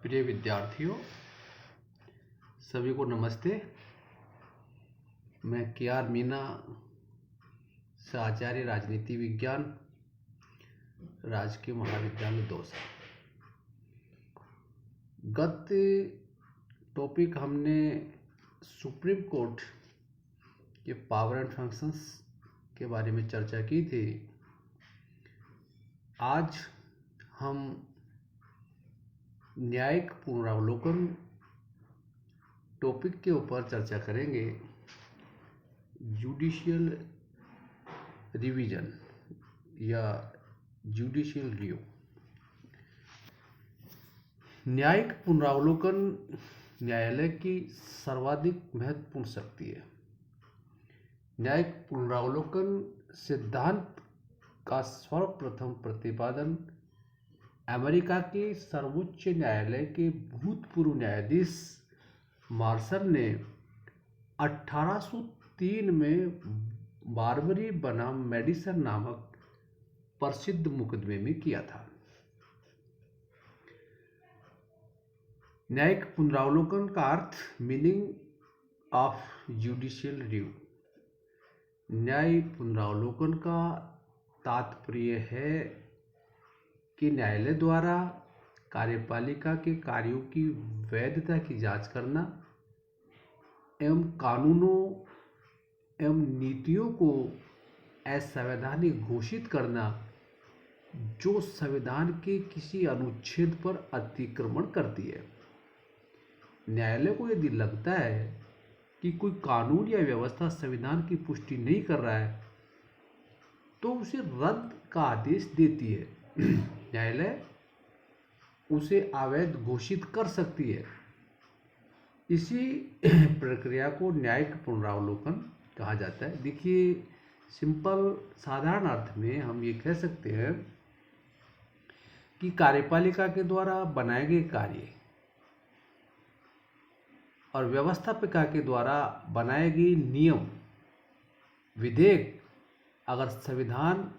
प्रिय विद्यार्थियों, सभी को नमस्ते। मैं KR मीना से आचार्य राजनीति विज्ञान, राजकीय महाविद्यालय दौसा। गत टॉपिक हमने सुप्रीम कोर्ट के पावर एंड फंक्शंस के बारे में चर्चा की थी। आज हम न्यायिक पुनरावलोकन टॉपिक के ऊपर चर्चा करेंगे। जुडिशियल रिवीजन या जुडिशियल रिव्यू। न्यायिक पुनरावलोकन न्यायालय की सर्वाधिक महत्वपूर्ण शक्ति है। न्यायिक पुनरावलोकन सिद्धांत का सर्वप्रथम प्रतिपादन अमेरिका के सर्वोच्च न्यायालय के भूतपूर्व न्यायाधीश मार्शल ने 1803 में बारबरी बनाम मेडिसन नामक प्रसिद्ध मुकदमे में किया था। न्यायिक पुनरावलोकन का अर्थ, मीनिंग ऑफ जुडिशियल रिव्यू। न्याय पुनरावलोकन का तात्पर्य है कि न्यायालय द्वारा कार्यपालिका के कार्यों की वैधता की जांच करना एवं कानूनों एवं नीतियों को असंवैधानिक घोषित करना जो संविधान के किसी अनुच्छेद पर अतिक्रमण करती है। न्यायालय को यदि लगता है कि कोई कानून या व्यवस्था संविधान की पुष्टि नहीं कर रहा है तो उसे रद्द का आदेश देती है। न्यायालय उसे अवैध घोषित कर सकती है। इसी प्रक्रिया को न्यायिक पुनरावलोकन कहा जाता है। देखिए, सिंपल साधारण अर्थ में हम ये कह सकते हैं कि कार्यपालिका के द्वारा बनाए गए कार्य और व्यवस्थापिका के द्वारा बनाए गए नियम विधेयक अगर संविधान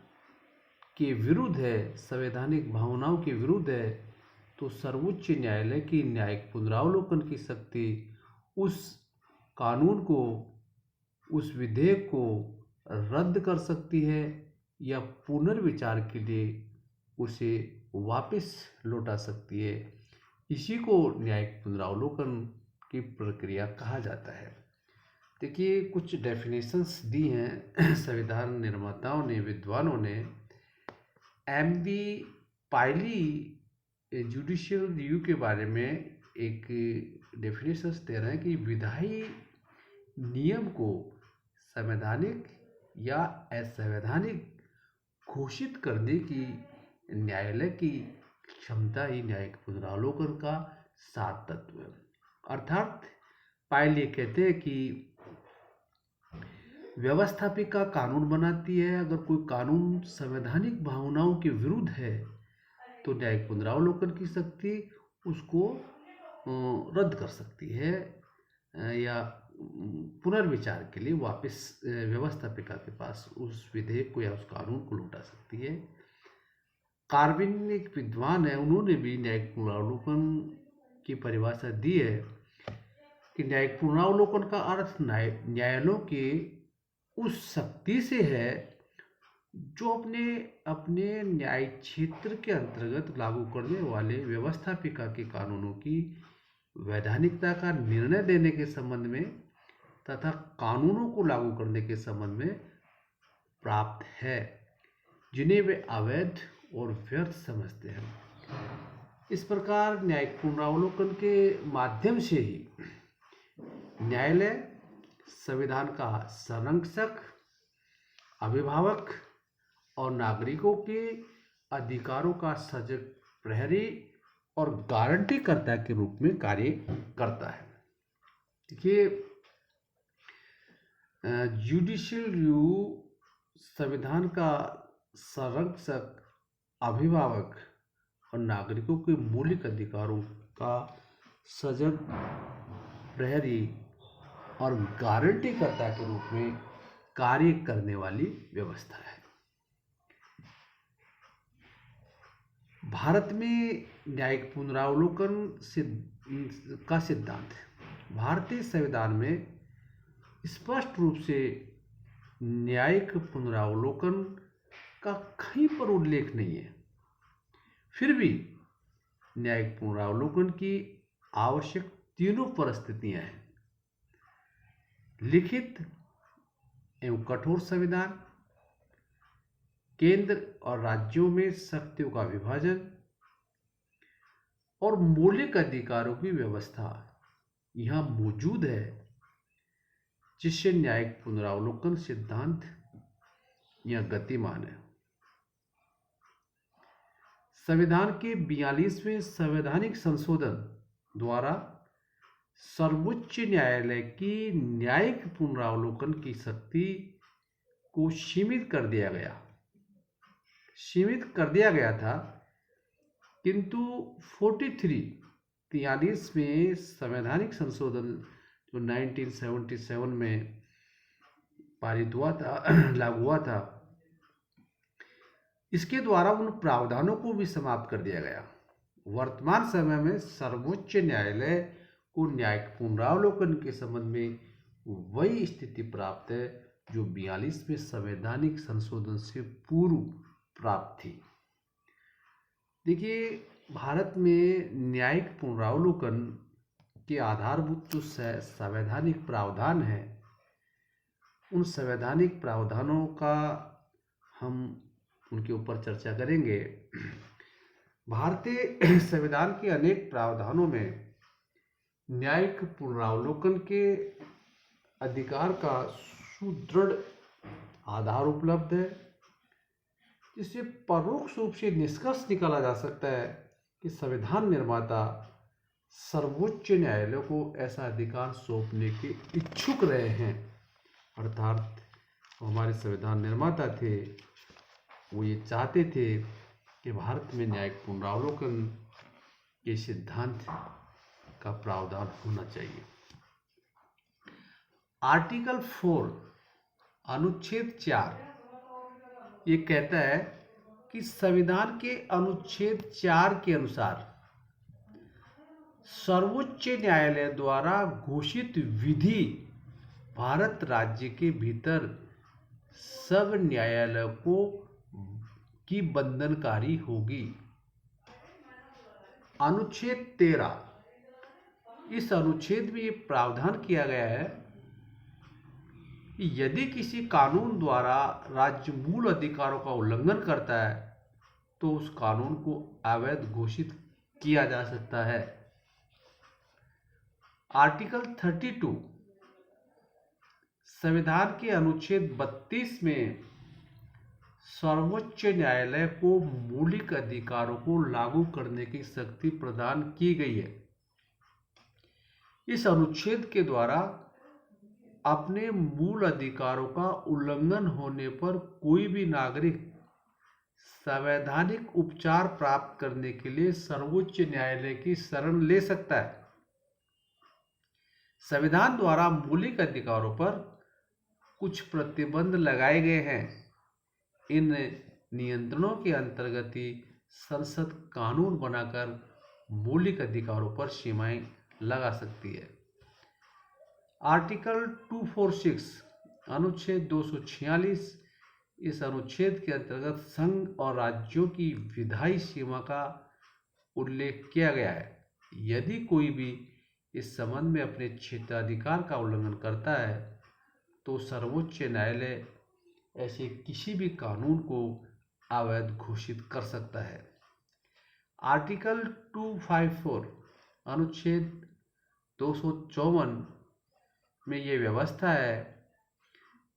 के विरुद्ध है, संवैधानिक भावनाओं के विरुद्ध है, तो सर्वोच्च न्यायालय की न्यायिक पुनरावलोकन की शक्ति उस कानून को, उस विधेयक को रद्द कर सकती है या पुनर्विचार के लिए उसे वापस लौटा सकती है। इसी को न्यायिक पुनरावलोकन की प्रक्रिया कहा जाता है। देखिए, कुछ डेफिनेशंस दी हैं संविधान निर्माताओं ने, विद्वानों ने। MB पायली जुडिशियल रिव्यू के बारे में एक डेफिनेशंस दे रहे हैं कि विधायी नियम को संवैधानिक या असंवैधानिक घोषित करने की न्यायालय की क्षमता ही न्यायिक पुनरावलोकन का सार तत्व है। अर्थात पायली कहते हैं कि व्यवस्थापिका कानून बनाती है। अगर कोई कानून संवैधानिक भावनाओं के विरुद्ध है तो न्यायिक पुनरावलोकन की शक्ति उसको रद्द कर सकती है या पुनर्विचार के लिए वापस व्यवस्थापिका के पास उस विधेयक को या उस कानून को लौटा सकती है। कार्विन एक विद्वान है, उन्होंने भी न्यायिक पुनरावलोकन की परिभाषा दी है कि न्यायिक पुनरावलोकन का अर्थ न्यायालयों के उस शक्ति से है जो अपने न्याय क्षेत्र के अंतर्गत लागू करने वाले व्यवस्थापिका के कानूनों की वैधानिकता का निर्णय देने के संबंध में तथा कानूनों को लागू करने के संबंध में प्राप्त है, जिन्हें वे अवैध और व्यर्थ समझते हैं। इस प्रकार न्यायिक पुनरावलोकन के माध्यम से ही न्यायालय संविधान का संरक्षक, अभिभावक और नागरिकों के अधिकारों का सजग प्रहरी और गारंटी कर्ता के रूप में कार्य करता है। देखिए, जुडिशियल रिव्यू संविधान का संरक्षक, अभिभावक और नागरिकों के मौलिक अधिकारों का सजग प्रहरी और गारंटी कर्ता के रूप में कार्य करने वाली व्यवस्था है। भारत में न्यायिक पुनरावलोकन का सिद्धांत है। भारतीय संविधान में स्पष्ट रूप से न्यायिक पुनरावलोकन का कहीं पर उल्लेख नहीं है। फिर भी न्यायिक पुनरावलोकन की आवश्यक तीनों परिस्थितियां हैं: लिखित एवं कठोर संविधान, केंद्र और राज्यों में शक्तियों का विभाजन और मौलिक अधिकारों की व्यवस्था यहां मौजूद है, जिससे न्यायिक पुनरावलोकन सिद्धांत यहां गतिमान है। संविधान के 42वें संवैधानिक संशोधन द्वारा सर्वोच्च न्यायालय की न्यायिक पुनरावलोकन की शक्ति को सीमित कर दिया था, किंतु 43 में संवैधानिक संशोधन जो 1977 में पारित हुआ था, लागू हुआ था, इसके द्वारा उन प्रावधानों को भी समाप्त कर दिया गया। वर्तमान समय में सर्वोच्च न्यायालय को न्यायिक पुनरावलोकन के संबंध में वही स्थिति प्राप्त है जो 42वें संवैधानिक संशोधन से पूर्व प्राप्त थी। देखिए, भारत में न्यायिक पुनरावलोकन के आधारभूत जो संवैधानिक प्रावधान है, उन संवैधानिक प्रावधानों का हम उनके ऊपर चर्चा करेंगे। भारतीय संविधान के अनेक प्रावधानों में न्यायिक पुनरावलोकन के अधिकार का सुदृढ़ आधार उपलब्ध है, जिससे परोक्ष रूप से निष्कर्ष निकाला जा सकता है कि संविधान निर्माता सर्वोच्च न्यायालय को ऐसा अधिकार सौंपने के इच्छुक रहे हैं। अर्थात हमारे संविधान निर्माता थे, वो ये चाहते थे कि भारत में न्यायिक पुनरावलोकन के सिद्धांत का प्रावधान होना चाहिए। आर्टिकल 4 अनुच्छेद 4 ये कहता है कि संविधान के अनुच्छेद 4 के अनुसार सर्वोच्च न्यायालय द्वारा घोषित विधि भारत राज्य के भीतर सब न्यायालय की बंधनकारी होगी। अनुच्छेद 13, इस अनुच्छेद में ये प्रावधान किया गया है कि यदि किसी कानून द्वारा राज्य मूल अधिकारों का उल्लंघन करता है तो उस कानून को अवैध घोषित किया जा सकता है। आर्टिकल 32 संविधान के अनुच्छेद 32 में सर्वोच्च न्यायालय को मौलिक अधिकारों को लागू करने की शक्ति प्रदान की गई है। इस अनुच्छेद के द्वारा अपने मूल अधिकारों का उल्लंघन होने पर कोई भी नागरिक संवैधानिक उपचार प्राप्त करने के लिए सर्वोच्च न्यायालय की शरण ले सकता है। संविधान द्वारा मौलिक अधिकारों पर कुछ प्रतिबंध लगाए गए हैं। इन नियंत्रणों के अंतर्गत ही संसद कानून बनाकर मौलिक अधिकारों पर सीमाएं लगा सकती है। आर्टिकल 246 अनुच्छेद 246, इस अनुच्छेद के अंतर्गत संघ और राज्यों की विधायी सीमा का उल्लेख किया गया है। यदि कोई भी इस संबंध में अपने क्षेत्राधिकार का उल्लंघन करता है तो सर्वोच्च न्यायालय ऐसे किसी भी कानून को अवैध घोषित कर सकता है। आर्टिकल 254 अनुच्छेद 254 में ये व्यवस्था है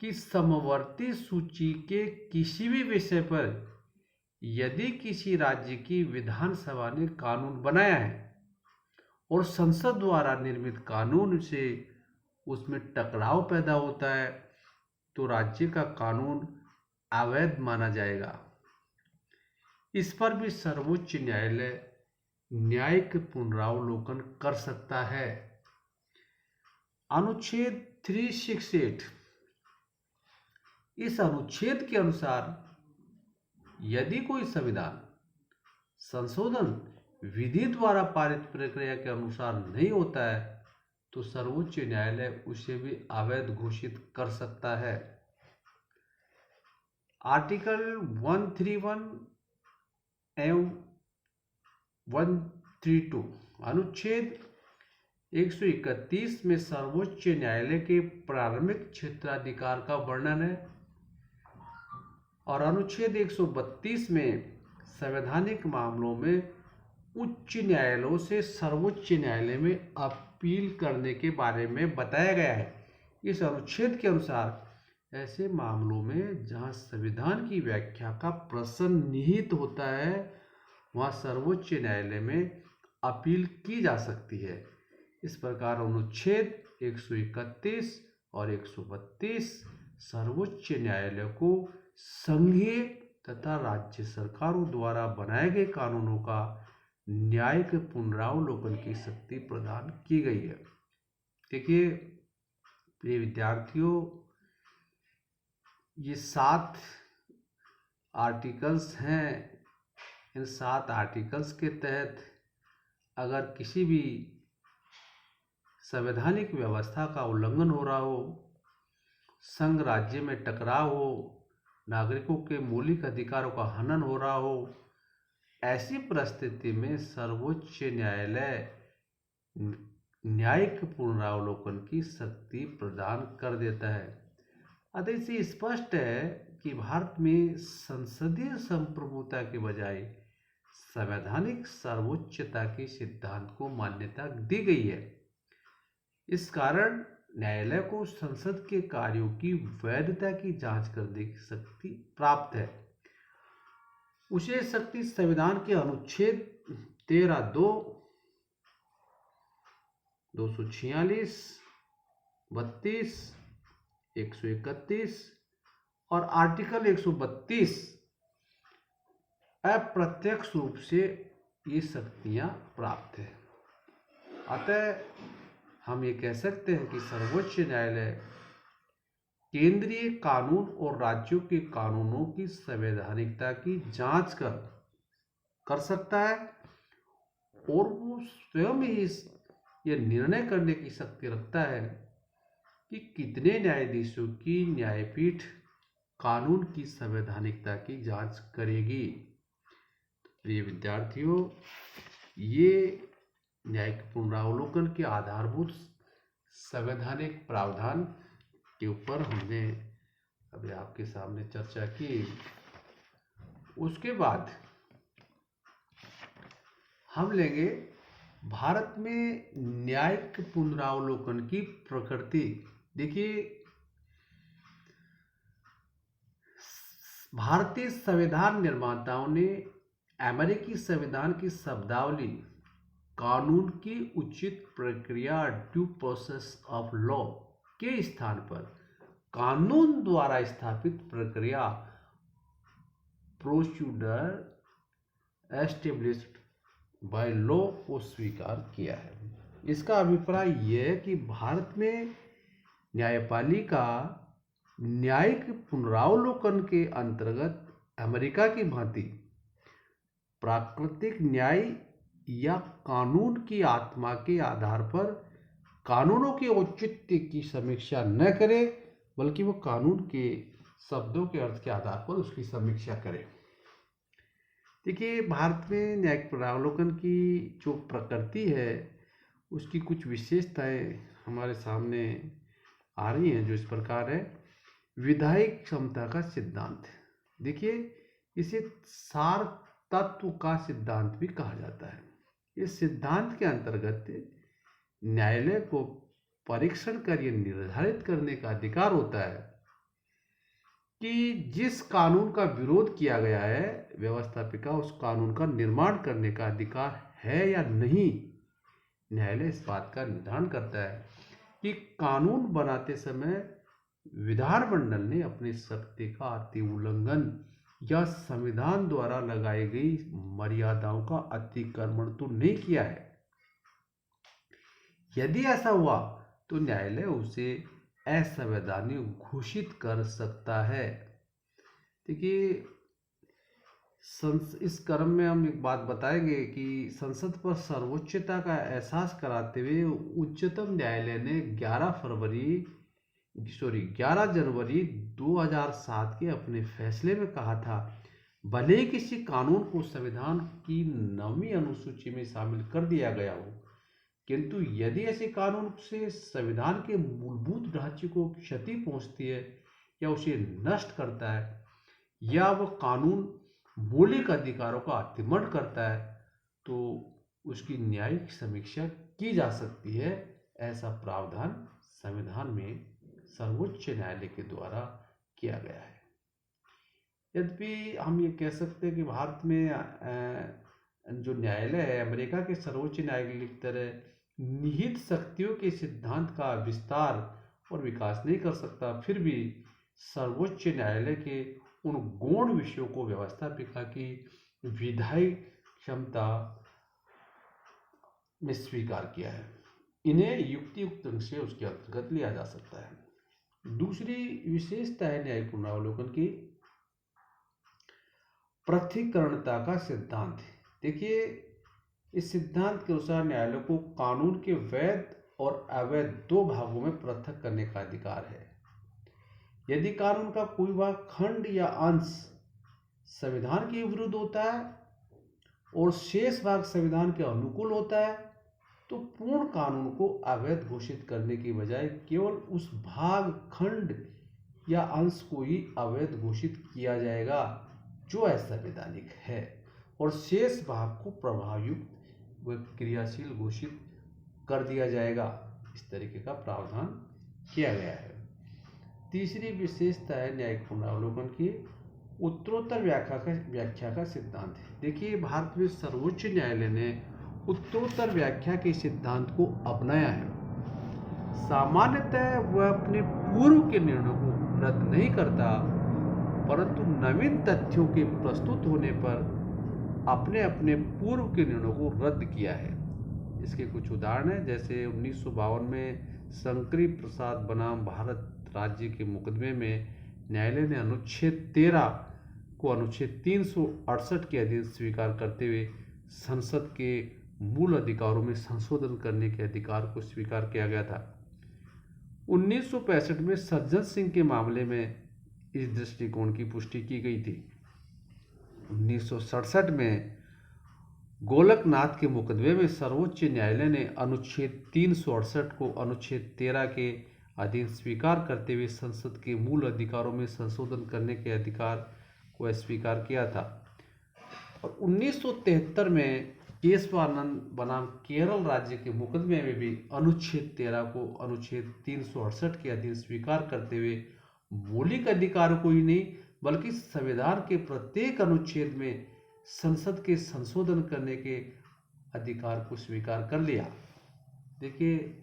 कि समवर्ती सूची के किसी भी विषय पर यदि किसी राज्य की विधानसभा ने कानून बनाया है और संसद द्वारा निर्मित कानून से उसमें टकराव पैदा होता है तो राज्य का कानून अवैध माना जाएगा। इस पर भी सर्वोच्च न्यायालय न्यायिक पुनरावलोकन कर सकता है। अनुच्छेद 368, इस अनुच्छेद के अनुसार यदि कोई संविधान संशोधन विधि द्वारा पारित प्रक्रिया के अनुसार नहीं होता है तो सर्वोच्च न्यायालय उसे भी अवैध घोषित कर सकता है। आर्टिकल 131 एवं 132 अनुच्छेद 131 में सर्वोच्च न्यायालय के प्रारंभिक क्षेत्राधिकार का वर्णन है और अनुच्छेद 132 में संवैधानिक मामलों में उच्च न्यायालयों से सर्वोच्च न्यायालय में अपील करने के बारे में बताया गया है। इस अनुच्छेद के अनुसार ऐसे मामलों में जहां संविधान की व्याख्या का प्रश्न निहित होता है वहां सर्वोच्च न्यायालय में अपील की जा सकती है। इस प्रकार अनुच्छेद 131 और 132 सर्वोच्च न्यायालय को संघीय तथा राज्य सरकारों द्वारा बनाए गए कानूनों का न्यायिक पुनरावलोकन की शक्ति प्रदान की गई है। देखिए प्रिय विद्यार्थियों, ये 7 आर्टिकल्स हैं। इन 7 आर्टिकल्स के तहत अगर किसी भी संवैधानिक व्यवस्था का उल्लंघन हो रहा हो, संघ राज्य में टकराव हो, नागरिकों के मौलिक अधिकारों का हनन हो रहा हो, ऐसी परिस्थिति में सर्वोच्च न्यायालय न्यायिक पुनरावलोकन की शक्ति प्रदान कर देता है। अतः इससे स्पष्ट है कि भारत में संसदीय संप्रभुता के बजाय संवैधानिक सर्वोच्चता के सिद्धांत को मान्यता दी गई है। इस कारण न्यायालय को संसद के कार्यों की वैधता की जांच करने की शक्ति प्राप्त है। उसे शक्ति संविधान के अनुच्छेद 13(2), 246, 32, 131 और आर्टिकल 132 अप्रत्यक्ष रूप से ये शक्तियां प्राप्त है। अतः हम ये कह सकते हैं कि सर्वोच्च न्यायालय केंद्रीय कानून और राज्यों के कानूनों की संवैधानिकता की जांच कर सकता है और वो स्वयं ही ये निर्णय करने की शक्ति रखता है कि कितने न्यायाधीशों की न्यायपीठ कानून की संवैधानिकता की जांच करेगी। प्रिय विद्यार्थियों, ये न्यायिक पुनरावलोकन के आधारभूत संवैधानिक प्रावधान के ऊपर हमने अभी आपके सामने चर्चा की। उसके बाद हम लेंगे भारत में न्यायिक पुनरावलोकन की प्रकृति। देखिए, भारतीय संविधान निर्माताओं ने अमेरिकी संविधान की शब्दावली कानून की उचित प्रक्रिया ड्यू प्रोसेस ऑफ लॉ के स्थान पर कानून द्वारा स्थापित प्रक्रिया प्रोसीड्यूर एस्टेब्लिश्ड बाय लॉ को स्वीकार किया है। इसका अभिप्राय यह है कि भारत में न्यायपालिका न्यायिक पुनरावलोकन के अंतर्गत अमेरिका की भांति प्राकृतिक न्याय या कानून की आत्मा के आधार पर कानूनों के औचित्य की समीक्षा न करे, बल्कि वो कानून के शब्दों के अर्थ के आधार पर उसकी समीक्षा करे। देखिए, भारत में न्यायिक पुनरावलोकन की जो प्रकृति है उसकी कुछ विशेषताएं हमारे सामने आ रही हैं, जो इस प्रकार है। विधायिक क्षमता का सिद्धांत। देखिए, इसे सार तत्व का सिद्धांत भी कहा जाता है। इस सिद्धांत के अंतर्गत न्यायालय को परीक्षण कर यह निर्धारित करने का अधिकार होता है कि जिस कानून का विरोध किया गया है, व्यवस्थापिका उस कानून का निर्माण करने का अधिकार है या नहीं। न्यायालय इस बात का निर्धारण करता है कि कानून बनाते समय विधानमंडल ने अपनी शक्ति का अति उल्लंघन या संविधान द्वारा लगाई गई मर्यादाओं का अतिक्रमण तो नहीं किया है। यदि ऐसा हुआ तो न्यायालय उसे असंवैधानिक घोषित कर सकता है। देखिए, इस क्रम में हम एक बात बताएंगे कि संसद पर सर्वोच्चता का एहसास कराते हुए उच्चतम न्यायालय ने 11 जनवरी 2007 के अपने फैसले में कहा था, भले ही किसी कानून को संविधान की 9वीं अनुसूची में शामिल कर दिया गया हो, किंतु यदि ऐसे कानून से संविधान के मूलभूत ढांचे को क्षति पहुंचती है या उसे नष्ट करता है, या वह कानून मौलिक अधिकारों का अतिक्रमण करता है, तो उसकी न्यायिक समीक्षा की जा सकती है। ऐसा प्रावधान संविधान में सर्वोच्च न्यायालय के द्वारा किया गया है। यद्यपि हम ये कह सकते हैं कि भारत में जो न्यायालय है, अमेरिका के सर्वोच्च न्यायालय की तरह निहित शक्तियों के सिद्धांत का विस्तार और विकास नहीं कर सकता, फिर भी सर्वोच्च न्यायालय के उन गौण विषयों को व्यवस्थापिका की विधायी क्षमता में स्वीकार किया है। इन्हें युक्तियुक्त ढंग से उसके अंतर्गत लिया जा सकता है। दूसरी विशेषता है न्यायिक पुनरावलोकन की पृथक्करणता का सिद्धांत। देखिए, इस सिद्धांत के अनुसार न्यायालय को कानून के वैध और अवैध दो भागों में पृथक करने का अधिकार है। यदि कानून का कोई भाग खंड या अंश संविधान के विरुद्ध होता है और शेष भाग संविधान के अनुकूल होता है, तो पूर्ण कानून को अवैध घोषित करने की बजाय केवल उस भाग, खंड या अंश को ही अवैध घोषित किया जाएगा जो असंवैधानिक है, और शेष भाग को प्रभावयुक्त व क्रियाशील घोषित कर दिया जाएगा। इस तरीके का प्रावधान किया गया है। तीसरी विशेषता है न्यायिक पुनरावलोकन की उत्तरोत्तर व्याख्या का सिद्धांत है। देखिए, भारत में सर्वोच्च न्यायालय ने उत्तरोत्तर व्याख्या के सिद्धांत को अपनाया है। सामान्यतः वह अपने पूर्व के निर्णयों को रद्द नहीं करता, परंतु नवीन तथ्यों के प्रस्तुत होने पर अपने अपने पूर्व के निर्णयों को रद्द किया है। इसके कुछ उदाहरण हैं, जैसे 1952 में शंकरी प्रसाद बनाम भारत राज्य के मुकदमे में न्यायालय ने अनुच्छेद 13 को अनुच्छेद 368 के अधीन स्वीकार करते हुए संसद के मूल अधिकारों में संशोधन करने के अधिकार को स्वीकार किया गया था। 1965 में सज्जन सिंह के मामले में इस दृष्टिकोण की पुष्टि की गई थी। 1967 में गोलकनाथ के मुकदमे में सर्वोच्च न्यायालय ने अनुच्छेद 368 को अनुच्छेद 13 के अधीन स्वीकार करते हुए संसद के मूल अधिकारों में संशोधन करने के अधिकार को अस्वीकार किया था। और 1973 में केशवानंद बनाम केरल राज्य के मुकदमे में भी अनुच्छेद 13 को अनुच्छेद 368 के अधीन स्वीकार करते हुए मौलिक अधिकारों को ही नहीं बल्कि संविधान के प्रत्येक अनुच्छेद में संसद के संशोधन करने के अधिकार को स्वीकार कर लिया। देखिए,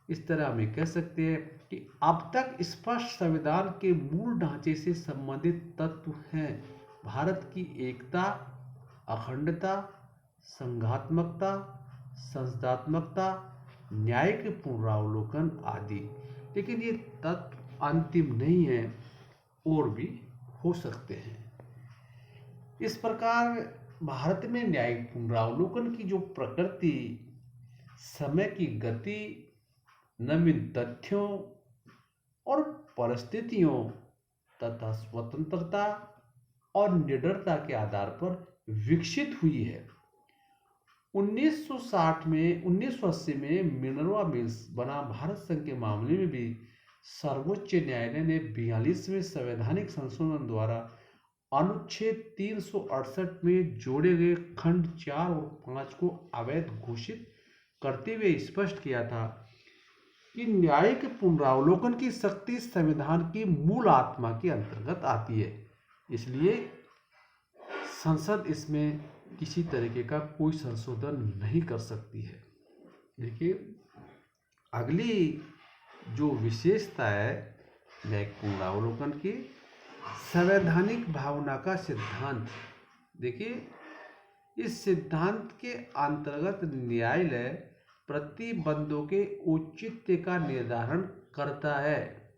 इस तरह हम ये कह सकते हैं कि अब तक स्पष्ट संविधान के मूल ढांचे से संबंधित तत्व हैं भारत की एकता, अखंडता, संघात्मकता, संसदात्मकता, न्यायिक पुनरावलोकन आदि। लेकिन ये तत्व अंतिम नहीं है, और भी हो सकते हैं। इस प्रकार भारत में न्यायिक पुनरावलोकन की जो प्रकृति, समय की गति, नवीन तथ्यों और परिस्थितियों तथा स्वतंत्रता और निडरता के आधार पर विकसित हुई है। 1980 में मिनर्वा मिल्स बनाम भारत संघ के मामले में भी सर्वोच्च न्यायालय ने 42वें संवैधानिक संशोधन द्वारा अनुच्छेद 368 में जोड़े गए खंड 4 और 5 को अवैध घोषित करते हुए स्पष्ट किया था कि न्यायिक पुनरावलोकन की शक्ति संविधान की मूल आत्मा के अंतर्गत आती है, इसलिए संसद इसमें किसी तरीके का कोई संशोधन नहीं कर सकती है। देखिए, अगली जो विशेषता है न्यायिक पुनरावलोकन की संवैधानिक भावना का सिद्धांत। देखिए, इस सिद्धांत के अंतर्गत न्यायालय प्रतिबंधों के औचित्य का निर्धारण करता है।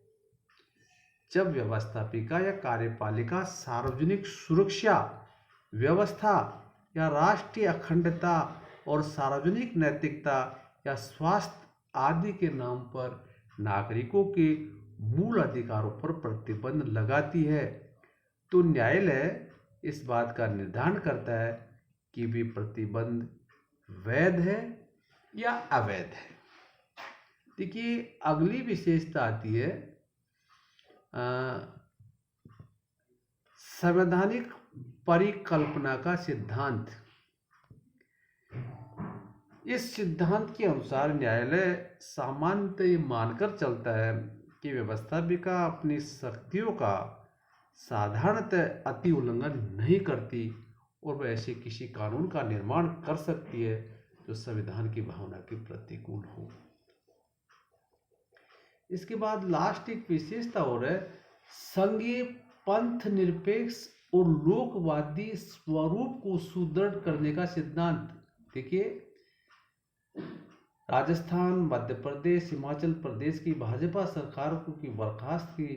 जब व्यवस्थापिका या कार्यपालिका सार्वजनिक सुरक्षा व्यवस्था या राष्ट्रीय अखंडता और सार्वजनिक नैतिकता या स्वास्थ्य आदि के नाम पर नागरिकों के मूल अधिकारों पर प्रतिबंध लगाती है, तो न्यायालय इस बात का निर्धारण करता है कि वे प्रतिबंध वैध है या अवैध है। देखिए, अगली विशेषता आती है संवैधानिक परिकल्पना का सिद्धांत। इस सिद्धांत के अनुसार न्यायालय सामान्यतः ये मानकर चलता है कि व्यवस्थापिका अपनी शक्तियों का साधारणतः अति उल्लंघन नहीं करती और वह ऐसे किसी कानून का निर्माण कर सकती है जो संविधान की भावना के प्रतिकूल हो। इसके बाद लास्ट एक विशेषता और है संघीय पंथ निरपेक्ष और लोकवादी स्वरूप को सुदृढ़ करने का सिद्धांत। देखिए, राजस्थान, मध्य प्रदेश, हिमाचल प्रदेश की भाजपा सरकार को की बर्खास्त की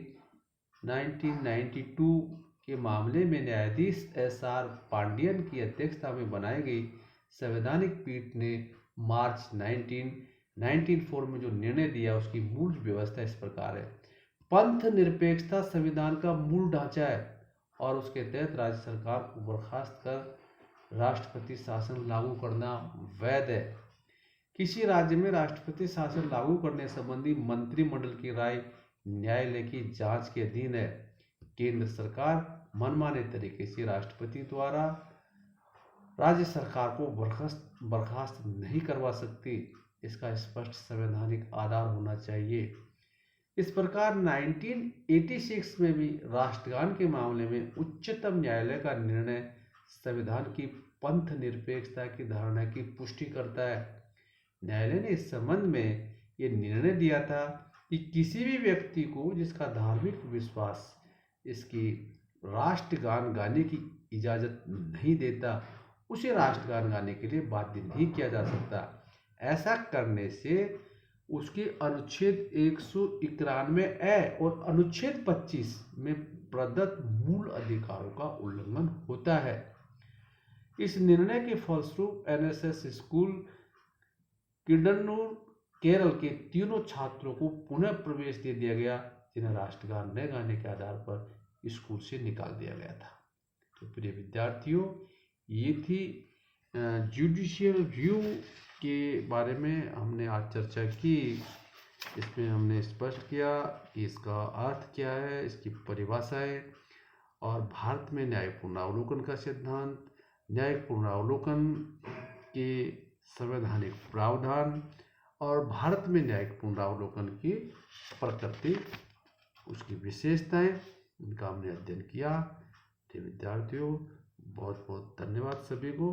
1992 के मामले में न्यायाधीश एस.आर. पांडियन की अध्यक्षता में बनाई गई संवैधानिक पीठ ने मार्च 1994 में जो निर्णय दिया उसकी मूल व्यवस्था इस प्रकार है। पंथ निरपेक्षता संविधान का मूल ढांचा है और उसके तहत राज्य सरकार को बर्खास्त कर राष्ट्रपति शासन लागू करना वैध है। किसी राज्य में राष्ट्रपति शासन लागू करने संबंधी मंत्रिमंडल की राय न्यायालय की जांच के अधीन है। केंद्र सरकार मनमाने तरीके से राष्ट्रपति द्वारा राज्य सरकार को बर्खास्त नहीं करवा सकती। इसका स्पष्ट संवैधानिक आधार होना चाहिए। इस प्रकार 1986 में भी राष्ट्रगान के मामले में उच्चतम न्यायालय का निर्णय संविधान की पंथ निरपेक्षता की धारणा की पुष्टि करता है। न्यायालय ने इस संबंध में ये निर्णय दिया था कि किसी भी व्यक्ति को जिसका धार्मिक विश्वास इसकी राष्ट्रगान गाने की इजाज़त नहीं देता, उसे राष्ट्रगान गाने के लिए बाध्य नहीं किया जा सकता। ऐसा करने से उसके अनुच्छेद 191 ए और अनुच्छेद 25 में प्रदत्त मूल अधिकारों का उल्लंघन होता है। इस निर्णय के फलस्वरूप एनएसएस स्कूल किडन्नूर केरल के तीनों छात्रों को पुनः प्रवेश दे दिया गया जिन्हें राष्ट्रगान न गाने के आधार पर स्कूल से निकाल दिया गया था। तो प्रिय विद्यार्थियों, ये थी जुडिशियल रिव्यू के बारे में हमने आज चर्चा की। इसमें हमने स्पष्ट किया कि इसका अर्थ क्या है, इसकी परिभाषाएं और भारत में न्यायिक पुनरावलोकन का सिद्धांत, न्यायिक पुनरावलोकन के संवैधानिक प्रावधान और भारत में न्यायिक पुनरावलोकन की प्रकृति, उसकी विशेषताएं, इनका हमने अध्ययन किया। तो विद्यार्थियों, बहुत बहुत धन्यवाद सभी को।